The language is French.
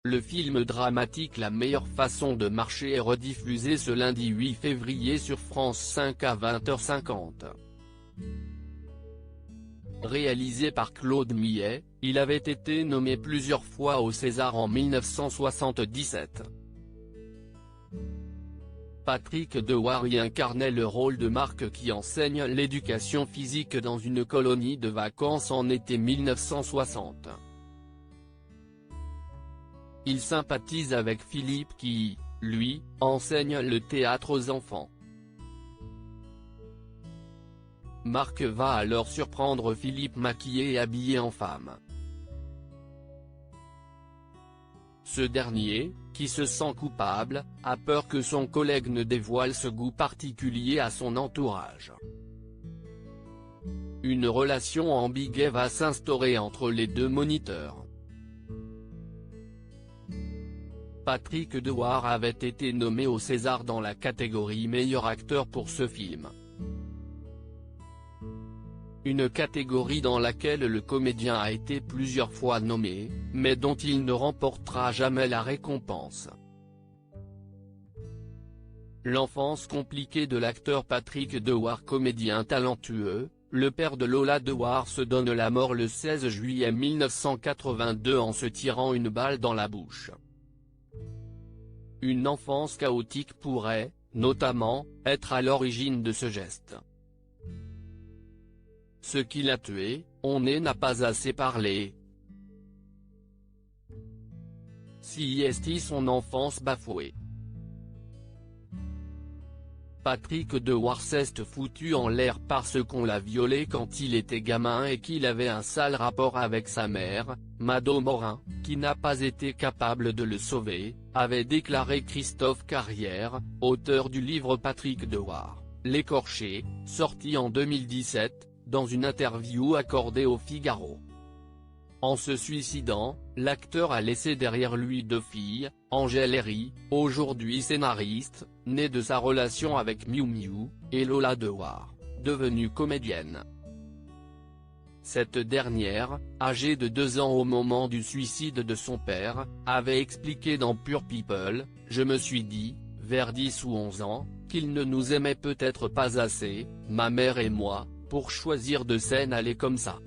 Le film dramatique La meilleure façon de marcher est rediffusé ce lundi 8 février sur France 5 à 20h50. Réalisé par Claude Millet, il avait été nommé plusieurs fois au César en 1977. Patrick Dewar y incarnait le rôle de Marc qui enseigne l'éducation physique dans une colonie de vacances en été 1960. Il sympathise avec Philippe qui, lui, enseigne le théâtre aux enfants. Marc va alors surprendre Philippe maquillé et habillé en femme. Ce dernier, qui se sent coupable, a peur que son collègue ne dévoile ce goût particulier à son entourage. Une relation ambiguë va s'instaurer entre les deux moniteurs. Patrick Dewar avait été nommé au César dans la catégorie meilleur acteur pour ce film. Une catégorie dans laquelle le comédien a été plusieurs fois nommé, mais dont il ne remportera jamais la récompense. L'enfance compliquée de l'acteur Patrick Dewar, comédien talentueux, le père de Lola Dewar se donne la mort le 16 juillet 1982 en se tirant une balle dans la bouche. Une enfance chaotique pourrait, notamment, être à l'origine de ce geste. Ce qui l'a tué, on n'a pas assez parlé. Si est son enfance bafouée. Patrick Dewar s'est foutu en l'air parce qu'on l'a violé quand il était gamin et qu'il avait un sale rapport avec sa mère, Mado Morin, qui n'a pas été capable de le sauver, avait déclaré Christophe Carrière, auteur du livre Patrick Dewar, l'écorché, sorti en 2017, dans une interview accordée au Figaro. En se suicidant, l'acteur a laissé derrière lui deux filles, Angèle Herry, aujourd'hui scénariste, née de sa relation avec Miu Miu, et Lola Dewar, devenue comédienne. Cette dernière, âgée de 2 ans au moment du suicide de son père, avait expliqué dans Pure People, « Je me suis dit, vers 10 ou 11 ans, qu'il ne nous aimait peut-être pas assez, ma mère et moi, pour choisir de s'en aller comme ça.